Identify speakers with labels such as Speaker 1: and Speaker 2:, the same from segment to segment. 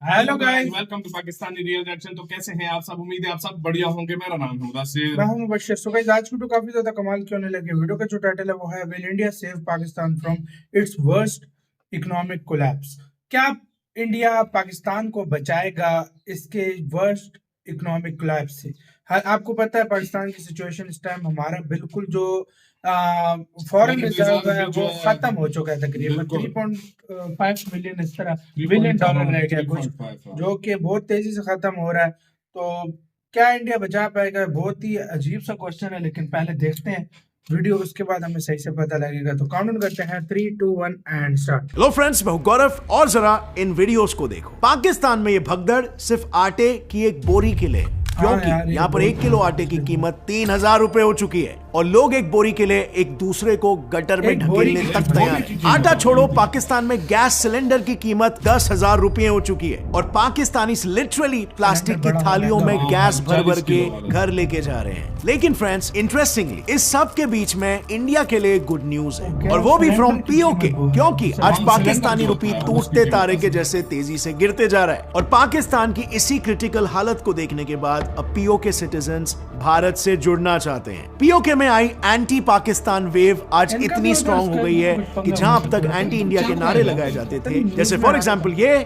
Speaker 1: Hello guys,
Speaker 2: welcome to Pakistani real reaction. तो कैसे हैं आप सब? उम्मीद है आप सब बढ़िया होंगे। मेरा नाम है मुदस्सिर।
Speaker 1: मैं हूं मुबश्शिर। सो गाइस, आज की वीडियो काफी ज्यादा कमाल की होने लगी। वीडियो का जो टाइटल है वो है will India save Pakistan from its worst economic collapse. क्या इंडिया पाकिस्तान को बचाएगा इसके वर्स्ट इकोनॉमिक कोलैप्स से? आपको पता है पाकिस्तान की सिचुएशन इस टाइम, हमारा बिल्कुल जो फॉरेन रिजर्व है वो खत्म हो चुका है। तकरीबन 3.5 मिलियन इस तरह बिलियन डॉलर रह गया कुछ, जो कि बहुत तेजी से खत्म हो रहा है। तो क्या इंडिया बचा पाएगा? बहुत ही अजीब सा क्वेश्चन है, लेकिन पहले देखते हैं वीडियो, उसके बाद हमें सही से पता लगेगा। तो काउंट करते हैं 3, 2, 1 एंड स्टार्ट।
Speaker 3: हेलो फ्रेंड्स, मैं हूं गौरव और जरा इन वीडियोस को देखो। पाकिस्तान में ये भगदड़ सिर्फ आटे की एक बोरी के लिए, क्योंकि यहाँ पर 1 किलो आटे की कीमत 3000 रुपए हो चुकी है और लोग एक बोरी के लिए एक दूसरे को गटर में ढकेलने तक तैयार हैं। आटा छोड़ो, पाकिस्तान में गैस सिलेंडर की कीमत 10,000 रुपए हो चुकी है और पाकिस्तानी लिटरली प्लास्टिक की थालियों में गैस भर भर के घर लेके जा रहे हैं। लेकिन फ्रेंड्स, इंटरेस्टिंगली इस सब के बीच में इंडिया के लिए गुड न्यूज है, और वो भी फ्रॉम पीओके, क्योंकि आज पाकिस्तानी रुपी टूटते तारे के जैसे तेजी से गिरते जा रहा है। और पाकिस्तान की इसी क्रिटिकल हालत को देखने के बाद अब पीओके सिटीजन्स भारत से जुड़ना चाहते हैं। पीओके में आई एंटी पाकिस्तान वेव आज इतनी स्ट्रांग हो गई है कि जहां अब तक एंटी इंडिया के नारे लगाए जाते थे, जैसे फॉर एग्जांपल ये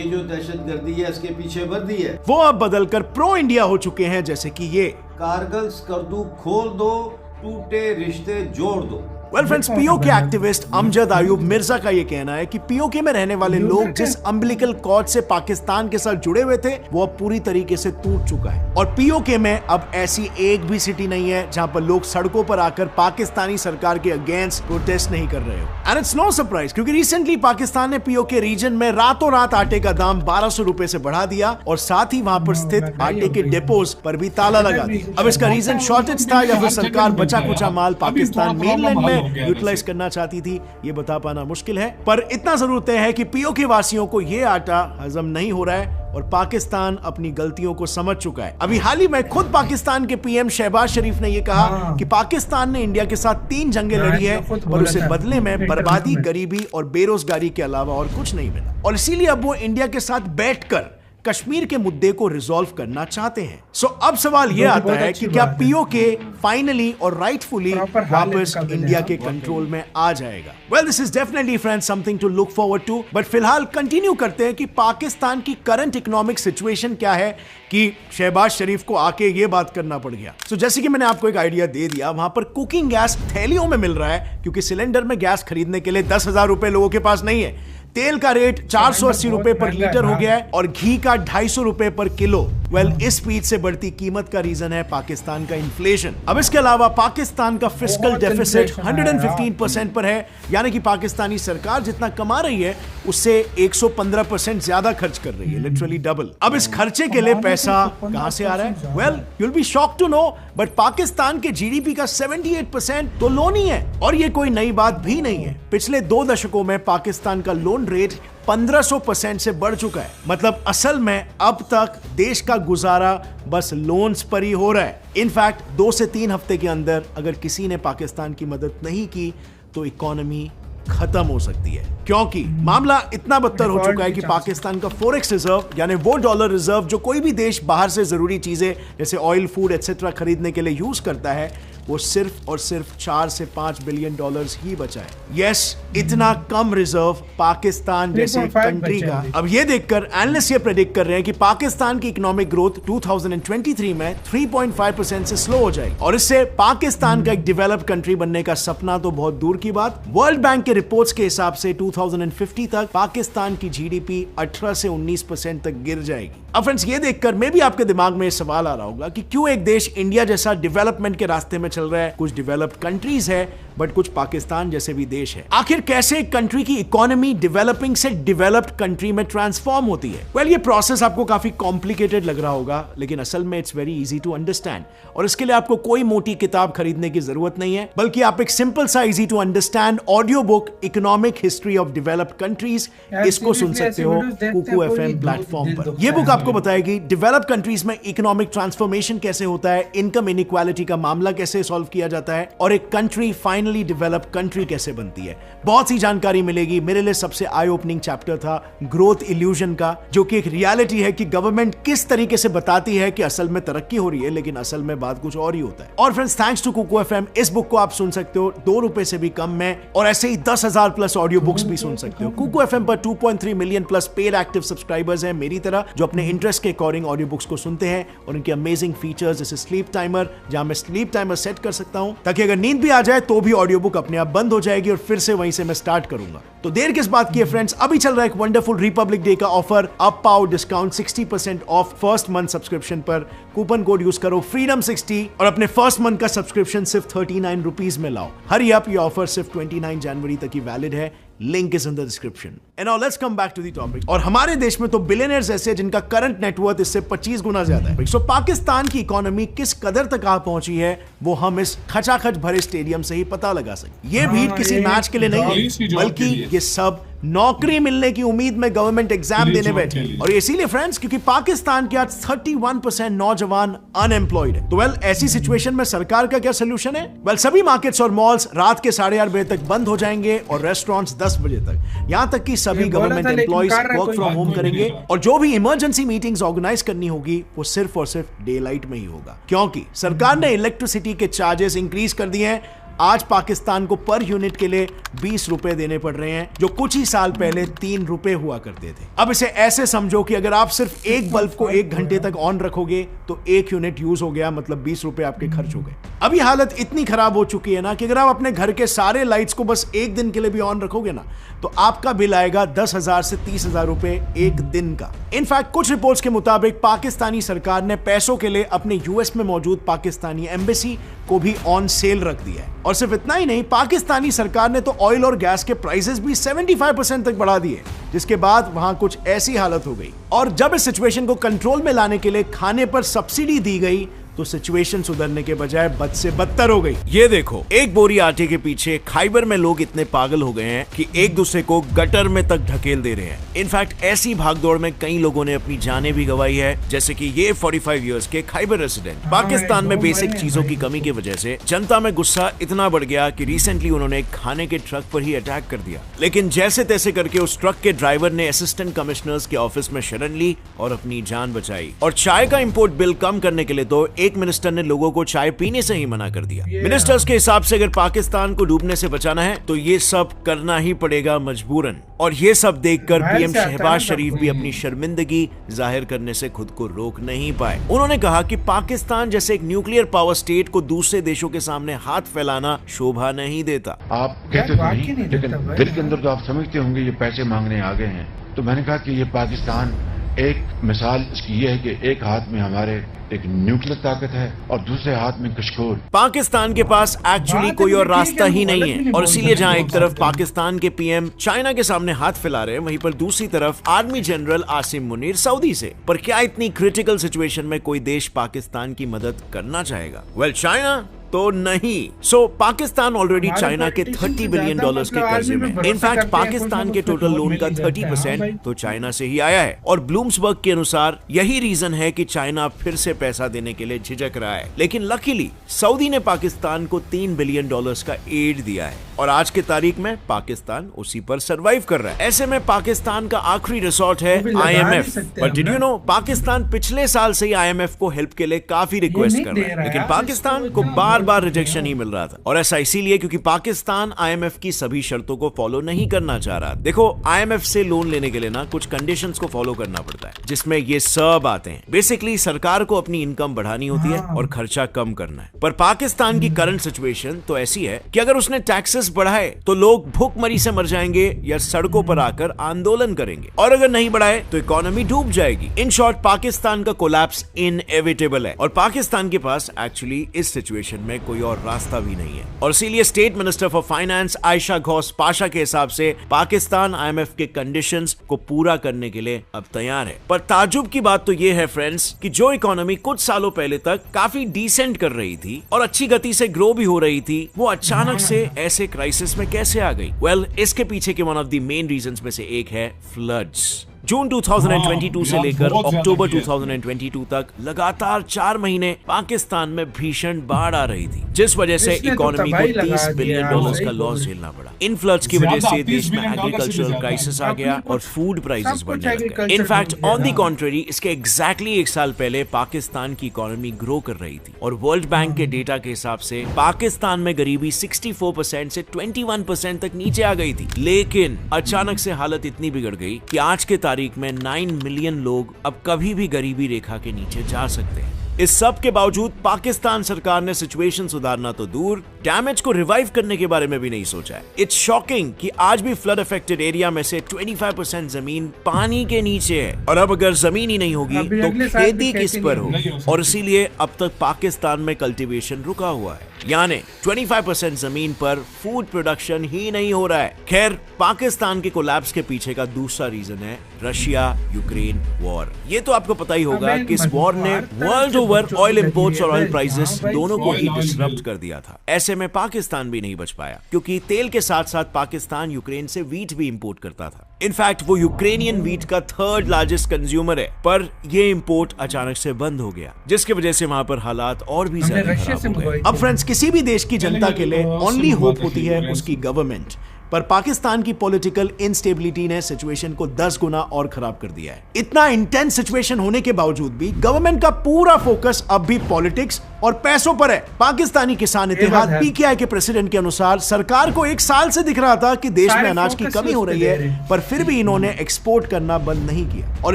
Speaker 4: जो दहशतगर्दी है इसके पीछे वर्दी है,
Speaker 3: वो अब बदलकर प्रो इंडिया हो चुके हैं, जैसे कि ये
Speaker 4: कारगिल स्कर्दू खोल दो, टूटे रिश्ते जोड़ दो।
Speaker 3: Well friends, PoK activist Amjad Ayub Mirza का ये कहना है कि पीओके में रहने वाले लोग जिस अम्बिलिकल कॉर्ड से पाकिस्तान के साथ जुड़े हुए थे वो अब पूरी तरीके से टूट चुका है। और पीओके में अब ऐसी एक भी सिटी नहीं है जहां पर लोग सड़कों पर आकर पाकिस्तानी सरकार के अगेंस्ट प्रोटेस्ट नहीं कर रहे हो। एंड इट्स नो सरप्राइज, क्योंकि रिसेंटली पाकिस्तान ने पीओके रीजन में रातों रात आटे का दाम 1200 रुपए से बढ़ा दिया और साथ ही वहां पर स्थित आटे के डिपोज पर भी ताला लगा दिया। अब इसका रीजन शॉर्टेज था या फिर सरकार बचा कुचा माल पाकिस्तान मेनलैंड में यूटिलाइज करना चाहती थी, ये बता पाना मुश्किल है। पर इतना जरूर तय है कि पीओके वासियों को ये आटा हजम नहीं हो रहा है और पाकिस्तान अपनी गलतियों को समझ चुका है। अभी हाल ही में खुद पाकिस्तान के पीएम शहबाज शरीफ ने यह कहा कि पाकिस्तान ने इंडिया के साथ 3 जंगें लड़ी है और उसे बदले में बर्बादी, गरीबी और बेरोजगारी के अलावा और कुछ नहीं मिला, और इसीलिए अब वो इंडिया के साथ बैठकर कश्मीर के मुद्दे को रिजॉल्व करना चाहते हैं। सो अब सवाल यह आता है कि क्या पीओके फाइनली और राइटफुली वापस इंडिया के कंट्रोल में आ जाएगा? Well, this is definitely friends something to look forward to, but फिलहाल कंटिन्यू करते हैं कि पाकिस्तान की करंट इकोनॉमिक सिचुएशन क्या है कि शहबाज शरीफ को आके ये बात करना पड़ गया। सो जैसे कि मैंने आपको एक आइडिया दे दिया, वहां पर कुकिंग गैस थैलियों में मिल रहा है, क्योंकि सिलेंडर में गैस खरीदने के लिए 10,000 रुपए लोगों के पास नहीं है। तेल का रेट 480 रुपए पर लीटर हो गया है और घी का 250 रुपए पर किलो। वेल, इस स्पीड से बढ़ती कीमत का रीजन है पाकिस्तान का इन्फ्लेशन। अब इसके अलावा पाकिस्तान का फिस्कल डेफिसिट 115% पर है, यानी कि पाकिस्तानी सरकार जितना कमा रही है उससे 115% ज्यादा खर्च कर रही है, लिटरली डबल। अब इस खर्चे के लिए पैसा कहां से आ रहा है? Well, you will be shocked to know, but Pakistan के जीडीपी का 78% तो लोन ही है, और ये कोई नई बात भी नहीं है। पिछले 2 दशकों में पाकिस्तान का लोन रेट 1500% से बढ़ चुका है। मतलब असल में अब तक देश का गुजारा बस लोन्स पर ही हो रहा है। इनफैक्ट 2 से 3 हफ्ते के अंदर अगर किसी ने पाकिस्तान की मदद नहीं की तो इकोनॉमी खत्म हो सकती है, क्योंकि मामला इतना बदतर हो चुका है कि पाकिस्तान का फॉरेक्स रिजर्व, यानी वो डॉलर रिजर्व जो कोई भी देश बाहर से जरूरी चीजें जैसे ऑयल, फूड एटसेट्रा खरीदने के लिए यूज करता है, वो सिर्फ और सिर्फ 4 से 5 बिलियन डॉलर्स ही बचा है। यस, इतना कम रिजर्व पाकिस्तान जैसे कंट्री का। अब ये देखकर एनालिस्ट ये प्रेडिक्ट कर रहे हैं कि पाकिस्तान की इकोनॉमिक ग्रोथ 2023 में 3.5% से स्लो हो जाएगी, और इससे पाकिस्तान का एक डेवलप्ड कंट्री बनने का सपना तो बहुत दूर की बात। वर्ल्ड बैंक के रिपोर्ट्स के हिसाब से 2050 तक पाकिस्तान की जीडीपी 18 से 19% तक गिर जाएगी। अब फ्रेंड्स, ये देखकर मे भी आपके दिमाग में सवाल आ रहा होगा कि क्यों एक देश इंडिया जैसा डेवलपमेंट के रास्ते में चल रहा है, कुछ डेवलप्ड कंट्रीज है बट कुछ पाकिस्तान जैसे भी देश है, आखिर कैसे एक कंट्री की इकोनॉमी डेवलपिंग से डेवलप्ड कंट्री में ट्रांसफॉर्म होती है? वेल, ये प्रोसेस आपको काफी कॉम्प्लिकेटेड लग रहा होगा, लेकिन असल में it's very easy to understand, और इसके लिए आपको कोई मोटी किताब खरीदने की जरूरत नहीं है, बल्कि आप एक सिंपल सा easy to understand audio book economic history of developed countries, इसको सुन सकते हो कुकू एफएम प्लेटफॉर्म पर। यह बुक आपको बताएगी डेवलप्ड कंट्रीज में इकोनॉमिक ट्रांसफॉर्मेशन कैसे होता है, इनकम इनइक्वालिटी का मामला कैसे सॉल्व किया जाता है, और एक country finance finally develop country कैसे बनती है। बहुत सी जानकारी मिलेगी। मेरे लिए सबसे आई ओपनिंग चैप्टर था ग्रोथ इल्यूजन का, जो कि एक रियलिटी है कि गवर्नमेंट किस तरीके से बताती है कि असल में तरक्की हो रही है, लेकिन असल में बात कुछ और ही होता है। और friends, thanks to Kuku FM, इस बुक को आप सुन सकते हो ₹2 से भी कम में, और ऐसे ही 10,000 प्लस ऑडियो बुक्स भी सुन सकते हो। कुकू एफएम पर 2.3 million plus paid active subscribers हैं मेरी तरह, जो अपने इंटरेस्ट के अकॉर्डिंग ऑडियो बुक्स को सुनते हैं, और उनके अमेजिंग फीचर्स जैसे स्लीप टाइमर, जहां मैं स्लीप टाइमर सेट कर सकता हूं ताकि अगर नींद भी आ जाए तो भी ऑडियो बुक अपने आप बंद हो जाएगी और फिर से वहीं से मैं स्टार्ट करूंगा। तो देर किस बात की है फ्रेंड्स, अभी चल रहा है एक वंडरफुल रिपब्लिक डे का ऑफर। अब पाओ discount 60% of first month subscription पर। कूपन कोड यूज करो freedom60 और अपने फर्स्ट मंथ का सब्सक्रिप्शन सिर्फ ₹39 में लाओ। हरी अप, ये ऑफर सिर्फ 29 जनवरी तक ही वैलिड है। Link is in the description. And now let's come back to the topic. और हमारे देश में तो बिलियनर्स ऐसे हैं जिनका करंट नेटवर्थ इससे 25 गुना ज्यादा है। सो पाकिस्तान की इकोनॉमी किस कदर तक आ पहुंची है, वो हम इस खचाखच भरे स्टेडियम से ही पता लगा सकते। ये भीड़ किसी मैच के लिए नहीं है, बल्कि ये सब नौकरी मिलने की उम्मीद में गवर्नमेंट एग्जाम देने बैठे। और इसीलिए फ्रेंड्स, क्योंकि पाकिस्तान के आज 31% नौजवान अनएम्प्लॉयड है। तो वेल, ऐसी सिचुएशन में सरकार का क्या सोल्यूशन है? वेल, सभी मार्केट्स और मॉल्स रात के 8:30 बजे तक बंद हो जाएंगे और रेस्टोरेंट्स 10 बजे तक। यहां तक कि सभी government employees work from home करेंगे, और जो भी इमरजेंसी मीटिंग्स ऑर्गेनाइज करनी होगी वो सिर्फ और सिर्फ डे लाइट में ही होगा, क्योंकि सरकार ने इलेक्ट्रिसिटी के चार्जेस इंक्रीज कर दिए हैं। आज पाकिस्तान को पर यूनिट के लिए ₹20 देने पड़ रहे हैं, जो कुछ ही साल पहले ₹3 हुआ करते थे। अब इसे ऐसे समझो कि अगर आप सिर्फ एक बल्ब को 1 घंटे तक ऑन रखोगे तो 1 यूनिट यूज हो गया, मतलब ₹20 आपके खर्च हो गए। अभी हालत इतनी खराब हो चुकी है ना कि अगर आप अपने घर के सारे लाइट्स को बस 1 दिन के लिए भी ऑन रखोगे ना, तो आपका बिल आएगा 10,000 से 30,000 रुपए एक दिन का। इनफैक्ट कुछ रिपोर्ट्स के मुताबिक पाकिस्तानी सरकार ने पैसों के लिए अपने यूएस में मौजूद पाकिस्तानी एम्बेसी को भी ऑन सेल रख दिया है। और सिर्फ इतना ही नहीं, पाकिस्तानी सरकार ने तो ऑयल और गैस के प्राइसेस भी 75% तक बढ़ा दिए, जिसके बाद वहां कुछ ऐसी हालत हो गई। और जब इस सिचुएशन को कंट्रोल में लाने के लिए खाने पर सब्सिडी दी गई, तो सिचुएशन सुधरने के बजाय बद से बदतर हो गई। ये देखो, एक बोरी आटे के पीछे खैबर में लोग इतने पागल हो गए हैं कि एक दूसरे को गटर में तक ढकेल दे रहे हैं। इनफैक्ट ऐसी भागदौड़ में कई लोगों ने अपनी जानें भी गंवाई है, जैसे कि ये 45 इयर्स के खैबर रेसिडेंट। पाकिस्तान में बेसिक चीजों की कमी की वजह से जनता में गुस्सा इतना बढ़ गया कि रिसेंटली उन्होंने खाने के ट्रक पर ही अटैक कर दिया। लेकिन जैसे तैसे करके उस ट्रक के ड्राइवर ने असिस्टेंट कमिश्नर्स के ऑफिस में शरण ली और अपनी जान बचाई। और चाय का इंपोर्ट बिल कम करने के लिए तो एक मिनिस्टर ने लोगों को चाय पीने से ही मना कर दिया। मिनिस्टर्स के हिसाब से अगर पाकिस्तान को डूबने से बचाना है तो ये सब करना ही पड़ेगा मजबूरन। और ये सब देखकर पीएम शहबाज शरीफ भी अपनी शर्मिंदगी जाहिर करने से खुद को रोक नहीं पाए। उन्होंने कहा कि पाकिस्तान जैसे एक न्यूक्लियर पावर स्टेट को दूसरे देशों के सामने हाथ फैलाना शोभा नहीं देता।
Speaker 5: आप कहते तो नहीं, लेकिन दिल के अंदर तो आप समझते होंगे ये पैसे मांगने आ गए हैं। तो मैंने कहा कि ये पाकिस्तान, एक मिसाल इसकी ये है कि एक हाथ में हमारे एक न्यूक्लियर ताकत है और दूसरे हाथ में कशकोर।
Speaker 3: पाकिस्तान के पास एक्चुअली कोई और रास्ता ही नहीं है, और इसीलिए जहां एक तरफ पाकिस्तान के पीएम चाइना के सामने हाथ फैला रहे हैं, वहीं पर दूसरी तरफ army general Asim Munir Saudi से। पर क्या इतनी क्रिटिकल सिचुएशन में कोई देश पाकिस्तान की मदद करना चाहेगा? वेल, चाइना तो नहीं। सो पाकिस्तान ऑलरेडी चाइना के $30 बिलियन के कर्जे में। इनफैक्ट पाकिस्तान के टोटल लोन का 30% तो चाइना से ही आया है। और ब्लूम्सबर्ग के अनुसार यही रीजन है कि चाइना फिर से पैसा देने के लिए झिझक रहा है। लेकिन लकीली सऊदी ने पाकिस्तान को $3 बिलियन का एड दिया है, और आज के तारीख में पाकिस्तान उसी पर सर्वाइव कर रहा है। ऐसे में पाकिस्तान का आखिरी रिसोर्ट है IMF। But did you know, Pakistan पिछले साल से ही IMF को हेल्प के लिए काफी रिक्वेस्ट कर रहा है, लेकिन पाकिस्तान को बार रिजेक्शन ही मिल रहा था। और ऐसा इसीलिए क्योंकि पाकिस्तान IMF की सभी शर्तों को फॉलो नहीं करना चाह रहा। देखो, IMF से लोन लेने के लिए ना कुछ कंडीशंस को फॉलो करना पड़ता है, जिसमें ये सब आते हैं। बेसिकली सरकार को अपनी इनकम बढ़ानी होती है और खर्चा कम करना है। पर पाकिस्तान की करंट सिचुएशन तो ऐसी है कि अगर उसने टैक्सेस बढ़ाए तो लोग भूखमरी से मर जाएंगे या सड़कों पर आकर आंदोलन करेंगे, और अगर नहीं बढ़ाए तो इकोनॉमी डूब जाएगी। इन शॉर्ट, पाकिस्तान का कोलैप्स इनएविटेबल है, और पाकिस्तान के पास एक्चुअली इस सिचुएशन में कोई और रास्ता भी नहीं है। और इसीलिए state minister for finance Ayesha Ghosh Pasha के हिसाब से पाकिस्तान IMF के कंडीशंस को पूरा करने के लिए अब तैयार है। पर ताजुब की बात तो ये है फ्रेंड्स कि जो इकोनॉमी कुछ सालों पहले तक काफी डिसेंट कर रही थी और अच्छी गति से ग्रो भी हो रही थी, वो अचानक से ऐसे क्राइसिस में कैसे आ गई? वेल, इसके पीछे के one of the main reasons में से एक है फ्लड्स। जून 2022 से
Speaker 2: यार,
Speaker 3: लेकर
Speaker 2: बहुत ज्यादा
Speaker 3: अक्टूबर
Speaker 2: किया।
Speaker 3: 2022 तक लगातार 4 महीने पाकिस्तान में भीषण बाढ़ आ रही थी, जिस वजह से
Speaker 1: इसने तो
Speaker 3: इकोनॉमी को
Speaker 1: तबाही लगा
Speaker 3: 30
Speaker 1: दी
Speaker 3: बिलियन
Speaker 1: यार,
Speaker 3: डॉलर्स
Speaker 1: सही
Speaker 3: का लॉस
Speaker 1: बोल।
Speaker 3: झेलना पड़ा। इन फ्लड्स की वजह
Speaker 2: ज्यादा,
Speaker 3: से
Speaker 2: 30
Speaker 3: देश में
Speaker 2: बिलियन डॉलर से भी
Speaker 3: एग्रीकल्चरल
Speaker 2: ज्यादा।
Speaker 3: क्राइसिस आ गया
Speaker 1: अपने
Speaker 3: और
Speaker 1: कुछ-
Speaker 3: फूड प्राइसेस
Speaker 1: सब
Speaker 3: बढ़ने
Speaker 1: कुछ
Speaker 3: लग गए।
Speaker 1: agriculture
Speaker 3: इनफैक्ट
Speaker 1: में
Speaker 3: ऑन द
Speaker 1: हाँ।
Speaker 3: कॉन्ट्ररी इसके एग्जैक्टली 1 साल पहले पाकिस्तान की इकोनॉमी ग्रो कर रही थी और वर्ल्ड बैंक के डेटा के हिसाब से पाकिस्तान में गरीबी 64% से 21% तक नीचे आ गई थी। लेकिन अचानक से हालत इतनी बिगड़ गई कि आज के तारीख में 9 मिलियन लोग अब कभी भी गरीबी रेखा के नीचे जा सकते हैं। इस सब के बावजूद पाकिस्तान सरकार ने सिचुएशन सुधारना तो दूर, डैमेज को रिवाइव करने के बारे में भी नहीं सोचा है। इट्स शॉकिंग कि आज भी फ्लड अफेक्टेड एरिया में से 25% जमीन पानी के नीचे है और अब अगर जमीन ही नहीं होगी
Speaker 1: अभी
Speaker 3: तो
Speaker 1: अगले साल भी
Speaker 3: खेती किस
Speaker 1: खेती
Speaker 3: पर
Speaker 1: नहीं
Speaker 3: होगी?
Speaker 2: नहीं हो सकती।
Speaker 3: और इसीलिए अब तक पाकिस्तान में कल्टीवेशन रुका हुआ है, यानी 25% जमीन पर फूड प्रोडक्शन ही नहीं हो रहा है। खैर, पाकिस्तान के कोलैप्स के पीछे का दूसरा रीजन है रशिया यूक्रेन वॉर। ये तो आपको पता ही होगा
Speaker 1: अबे
Speaker 3: कि इस वॉर ने
Speaker 1: हर तरफ
Speaker 3: वर्ल्ड
Speaker 1: से
Speaker 3: ओवर
Speaker 1: बच्चों
Speaker 3: ऑयल
Speaker 1: की
Speaker 3: इंपोर्ट्स और
Speaker 1: लगी है।
Speaker 3: ऑयल प्राइसेस
Speaker 1: हाँ भाई,
Speaker 3: दोनों को ही
Speaker 2: ऑयल
Speaker 3: डिसरप्ट
Speaker 2: बिल।
Speaker 3: कर दिया था। ऐसे में पाकिस्तान भी नहीं बच पाया क्योंकि तेल के साथ साथ पाकिस्तान यूक्रेन से वीट भी इंपोर्ट करता था। इनफैक्ट वो यूक्रेनियन वीट का 3rd लार्जेस्ट कंज्यूमर है, पर ये इंपोर्ट अचानक से बंद हो गया, जिसकी वजह से वहां पर हालात और भी
Speaker 1: हमने
Speaker 3: ज्यादा
Speaker 1: रशिया
Speaker 3: खराब
Speaker 1: से
Speaker 3: हो गए।
Speaker 1: मंगवाई
Speaker 3: अब फ्रेंड्स, किसी भी देश की जनता के लिए ओनली होप होती है
Speaker 2: यूक्रेन
Speaker 3: उसकी गवर्नमेंट, पर पाकिस्तान की पॉलिटिकल इंस्टेबिलिटी ने सिचुएशन को 10 गुना और खराब कर दिया है। इतना इंटेंस सिचुएशन होने के बावजूद भी गवर्नमेंट का पूरा फोकस अब भी पॉलिटिक्स और पैसों पर है। पाकिस्तानी किसान
Speaker 1: बात
Speaker 3: इत्तेहाद
Speaker 1: है।
Speaker 3: पीकेआई के प्रेसिडेंट के अनुसार सरकार को 1 साल से दिख रहा था कि देश में
Speaker 1: सारे
Speaker 3: अनाज की
Speaker 1: focus
Speaker 3: कमी हो
Speaker 1: उस पे
Speaker 3: रही
Speaker 1: दे
Speaker 3: है,
Speaker 1: रहे हैं।
Speaker 3: पर फिर भी इन्होंने एक्सपोर्ट करना बंद नहीं किया और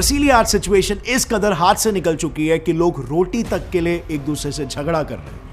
Speaker 3: इसीलिए आज सिचुएशन इस कदर हाथ से निकल चुकी है कि लोग रोटी तक के लिए एक दूसरे से झगड़ा कर रहे हैं।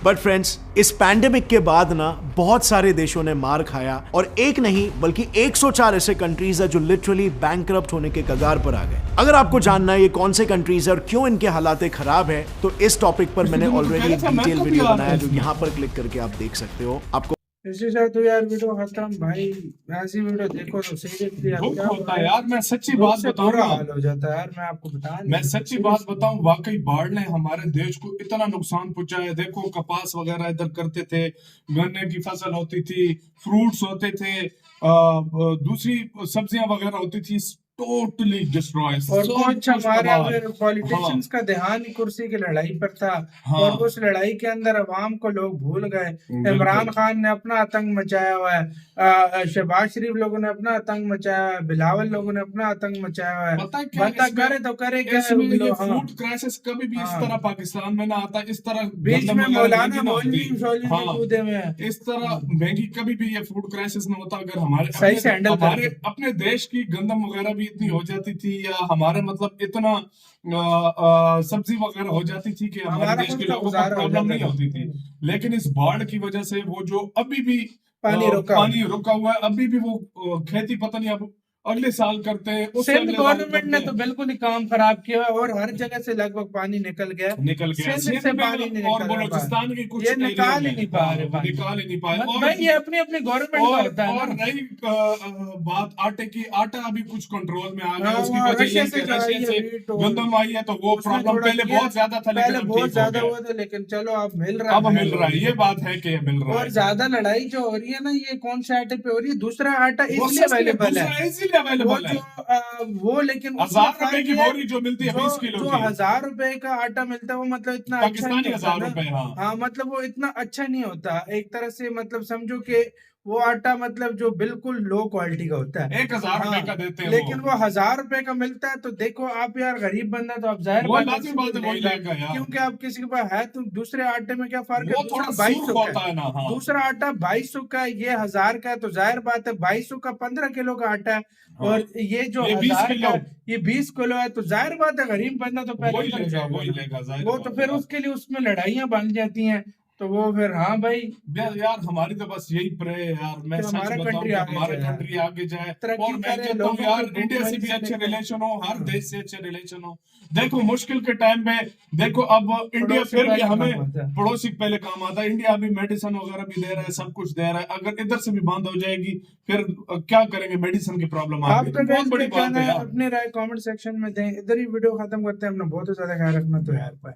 Speaker 3: बट फ्रेंड्स, इस पैंडेमिक के बाद ना बहुत सारे देशों ने मार खाया और एक नहीं बल्कि 104 ऐसे कंट्रीज है जो लिटरली बैंकरप्ट होने के कगार पर आ गए। अगर आपको जानना है ये कौन से कंट्रीज है और क्यों इनके हालात खराब है, तो इस टॉपिक पर मैंने
Speaker 2: तो
Speaker 3: ऑलरेडी एक
Speaker 2: कह रहा था, मैं
Speaker 3: डिटेल
Speaker 2: तो भी
Speaker 3: वीडियो
Speaker 2: आता
Speaker 3: बनाया जो
Speaker 2: हूँ।
Speaker 3: यहाँ पर क्लिक करके आप देख सकते हो। आपको
Speaker 1: इसी साथ तो यार वीडियो खत्म भाई। ऐसी वीडियो देखो तो सीरियसली
Speaker 2: दुख होता है यार, मैं सच्ची बात बताऊं
Speaker 1: बुरा
Speaker 2: ना,
Speaker 1: हाल हो जाता है यार, मैं आपको बता नहीं
Speaker 2: मैं
Speaker 1: सकता,
Speaker 2: सच्ची बात
Speaker 1: seriously।
Speaker 2: बताऊं, वाकई बाढ़ ने हमारे देश को इतना नुकसान पहुंचाया है। देखो, कपास वगैरह इधर करते थे, गन्ने की फसल होती थी, फ्रूट्स होते थे, दूसरी सब्जियां वगैरह होती थी, टोटली डिस्ट्रॉय।
Speaker 1: और कुछ हमारे पॉलिटिशियंस का ध्यान ही कुर्सी की लड़ाई पर था।
Speaker 2: हाँ।
Speaker 1: और उस लड़ाई के अंदर अवाम को लोग भूल गए।
Speaker 2: बिल्कुल।
Speaker 1: इमरान खान ने अपना आतंक मचाया हुआ है, शहबाज शरीफ लोगों ने अपना आतंक मचाया हुआ है, बिलावल लोगों ने अपना आतंक मचाया हुआ है।
Speaker 2: पता है क्या
Speaker 1: बंदा
Speaker 2: इसमें-
Speaker 1: करे तो करे क्या,
Speaker 2: इसमें ये
Speaker 1: हाँ।
Speaker 2: फूड क्राइसिस कभी भी इस
Speaker 1: हाँ।
Speaker 2: तरह पाकिस्तान में ना आता, इस तरह
Speaker 1: बीच
Speaker 2: गंदम
Speaker 1: में
Speaker 2: वगैरह
Speaker 1: मौलाना
Speaker 2: महंगी ना
Speaker 1: मौलवी
Speaker 2: होती।
Speaker 1: शौलवी भी
Speaker 2: हाँ।
Speaker 1: कूदे हुए हैं।
Speaker 2: इस तरह महंगी कभी भी ये फूड क्राइसिस न होता अगर हमारे
Speaker 1: सही से हैंडल
Speaker 2: हमारे
Speaker 1: करते।
Speaker 2: अपने देश की गंदम वगैरह भी इतनी हो जाती थी, या हमारे मतलब इतना सब्जी वगैरह हो जाती थी कि हमारे
Speaker 1: हमारा
Speaker 2: देश
Speaker 1: खुद
Speaker 2: के
Speaker 1: का
Speaker 2: लोगों को
Speaker 1: गुजारा हो
Speaker 2: प्रॉब्लम
Speaker 1: जाता
Speaker 2: नहीं
Speaker 1: था।
Speaker 2: होती थी। लेकिन इस बाढ़ की वजह से वो जो अभी भी
Speaker 1: पानी रुका
Speaker 2: हुआ है, अभी भी वो खेती पता नहीं अब अगले साल करते हैं, उससे
Speaker 1: सिंध
Speaker 2: अगले साल
Speaker 1: गवर्नमेंट ने
Speaker 2: करते
Speaker 1: तो
Speaker 2: हैं।
Speaker 1: बिल्कुल ही काम खराब किया है और हर जगह से लगभग पानी निकल गया।
Speaker 2: निकल गया
Speaker 1: सिंध से पानी नहीं
Speaker 2: और
Speaker 1: निकल
Speaker 2: बलूचिस्तान की कुछ
Speaker 1: ये निकाल
Speaker 2: एरिया
Speaker 1: ही
Speaker 2: में,
Speaker 1: नहीं पा रहे
Speaker 2: हाँ,
Speaker 1: पानी।
Speaker 2: निकाल ही नहीं पाए।
Speaker 1: मतलब
Speaker 2: और
Speaker 1: भाई ये अपनी अपनी गवर्नमेंट का होता है
Speaker 2: और
Speaker 1: ना।
Speaker 2: रही बात आटे की, आटा अभी कुछ कंट्रोल में आ गया।
Speaker 1: हाँ,
Speaker 2: उसकी
Speaker 1: हाँ,
Speaker 2: वजह
Speaker 1: रशिया
Speaker 2: ये
Speaker 1: से
Speaker 2: है कि
Speaker 1: जो आई
Speaker 2: रशिया
Speaker 1: है
Speaker 2: से
Speaker 1: wheat और
Speaker 2: गंदम आई है, तो वो
Speaker 1: उसने
Speaker 2: प्रॉब्लम
Speaker 1: थोड़ा
Speaker 2: पहले
Speaker 1: किया।
Speaker 2: बहुत ज्यादा था,
Speaker 1: पहले
Speaker 2: लेकिन अब
Speaker 1: बहुत
Speaker 2: ठीक हो
Speaker 1: ज्यादा
Speaker 2: गया।
Speaker 1: हुआ था, लेकिन चलो अब मिल रहा
Speaker 2: अब
Speaker 1: है।
Speaker 2: मिल रहा है, ये बात है कि मिल रहा
Speaker 1: और
Speaker 2: है।
Speaker 1: ज्यादा लड़ाई जो हो रही है ना, ये कौन से आटे पे हो रही है? दूसरा आटा
Speaker 2: वो
Speaker 1: इसलिए
Speaker 2: सस्ती है,
Speaker 1: अवेलेबल है।
Speaker 2: दूसरा इजीली
Speaker 1: वो
Speaker 2: अवेलेबल है।
Speaker 1: वो लेकिन
Speaker 2: 1000 रुपए की बोरी जो मिलती है 20 किलो
Speaker 1: जो
Speaker 2: की,
Speaker 1: 1000 रुपए का आटा मिलता है वो मतलब इतना अच्छा
Speaker 2: पाकिस्तानी
Speaker 1: नहीं होता
Speaker 2: 1000
Speaker 1: ना।
Speaker 2: रुपए, हाँ।
Speaker 1: हाँ, मतलब वो इतना अच्छा नहीं होता एक तरह से। मतलब समझो कि वो आटा मतलब जो बिल्कुल लो क्वालिटी का होता है।
Speaker 2: 1000 रुपए
Speaker 1: हाँ,
Speaker 2: का देते हैं
Speaker 1: लेकिन वो 1000 रुपए का मिलता है। तो देखो आप यार गरीब बंदा, तो आप जाहिर
Speaker 2: वो
Speaker 1: बात है
Speaker 2: लाजिमी
Speaker 1: उसको
Speaker 2: बात है, वही
Speaker 1: लेगा।
Speaker 2: लेगा यार।
Speaker 1: क्योंकि आप किसी के पास है तो दूसरे आटे में क्या फर्क है?
Speaker 2: वो
Speaker 1: दूसरा
Speaker 2: थोड़ा
Speaker 1: 2200
Speaker 2: सुर्ख
Speaker 1: का
Speaker 2: होता है ना, हाँ।
Speaker 1: दूसरा आटा 2200 का है, ये 1000 का है। तो जाहिर बात है 2200 का 15 किलो का आटा है।
Speaker 2: हाँ।
Speaker 1: और ये जो
Speaker 2: ये 20
Speaker 1: 1000
Speaker 2: किलो।
Speaker 1: का ये 20 किलो है। तो जाहिर बात है गरीब बंदा तो पहले
Speaker 2: वही
Speaker 1: उतर
Speaker 2: लेगा,
Speaker 1: जाएगा
Speaker 2: वही
Speaker 1: ना।
Speaker 2: लेगा, जाहिर
Speaker 1: वो
Speaker 2: बात
Speaker 1: तो
Speaker 2: है
Speaker 1: फिर
Speaker 2: यार।
Speaker 1: उसके लिए उसमें लड़ाइयां बन जाती हैं। तो वो फिर हाँ भाई,
Speaker 2: यार हमारी तो बस यही प्रे है यार, मैं
Speaker 1: कि
Speaker 2: सच
Speaker 1: हमारा
Speaker 2: बताऊं
Speaker 1: country
Speaker 2: कि
Speaker 1: आगे
Speaker 2: हमारा
Speaker 1: जाए।
Speaker 2: कंट्री आगे जाए।
Speaker 1: तरक्की
Speaker 2: और मैं
Speaker 1: करे,
Speaker 2: कहता हूँ
Speaker 1: लोगों
Speaker 2: यार,
Speaker 1: की
Speaker 2: इंडिया से
Speaker 1: भूख
Speaker 2: भी
Speaker 1: से
Speaker 2: अच्छे
Speaker 1: लेकर-
Speaker 2: रिलेशन हो, हर
Speaker 1: हाँ।
Speaker 2: देश से अच्छे रिलेशन हो। देखो मुश्किल के टाइम में देखो, अब इंडिया
Speaker 1: पड़ोसी
Speaker 2: फिर भी
Speaker 1: पहले
Speaker 2: हमें
Speaker 1: काम आता है।
Speaker 2: पड़ोसी पहले काम आता है। इंडिया अभी मेडिसिन वगैरह भी दे रहा है, सब कुछ दे रहा है। अगर इधर से भी बंद हो जाएगी फिर क्या करेंगे? मेडिसिन की प्रॉब्लम आ गई,
Speaker 1: आपका
Speaker 2: तो बहुत बड़ी बात है यार।
Speaker 1: अपने राय कमेंट सेक्शन में दें। इधर ही वीडियो खत्म करते हैं। अपना बहुत ज्यादा ख्याल रखना। तो यार बाय।